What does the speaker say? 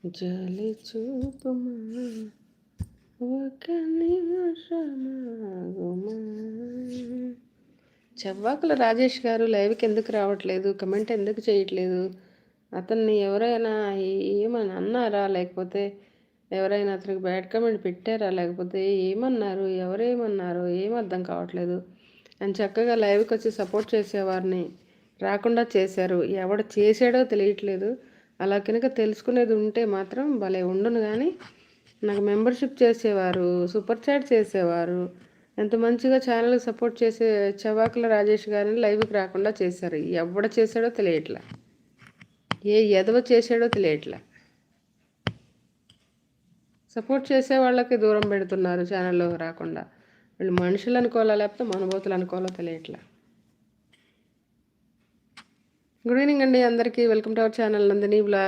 జాలి చూపుమా ఒక నిమిషమాగుమా. చెవ్వాకుల రాజేష్ గారు లైవ్కి ఎందుకు రావట్లేదు, కమెంట్ ఎందుకు చేయట్లేదు? అతన్ని ఎవరైనా ఏమని అన్నారా, లేకపోతే ఎవరైనా అతనికి బ్యాడ్ కమెంట్ పెట్టారా, లేకపోతే ఏమన్నారు, ఎవరేమన్నారు, ఏం అర్థం కావట్లేదు. అని చక్కగా లైవ్కి వచ్చి సపోర్ట్ చేసేవారిని రాకుండా చేశారు. ఎవడు చేసాడో తెలియట్లేదు. అలా కనుక తెలుసుకునేది ఉంటే మాత్రం భలే ఉండును. కానీ నాకు మెంబర్షిప్ చేసేవారు, సూపర్ చాట్ చేసేవారు, ఎంత మంచిగా ఛానల్కి సపోర్ట్ చేసే చెవాకుల రాజేష్ గారిని లైవ్కి రాకుండా చేశారు. ఎవడ చేశాడో తెలియట్లా, ఏ ఎదవ చేశాడో తెలియట్లా. సపోర్ట్ చేసే వాళ్ళకి దూరం పెడుతున్నారు ఛానల్లో రాకుండా. వీళ్ళు మనుషులు అనుకోవాలా లేకపోతే మనుబోతులు అనుకోవాలో తెలియట్లా. గుడ్ ఈవినింగ్ అండి అందరికీ. Welcome to our channel Nandini blog.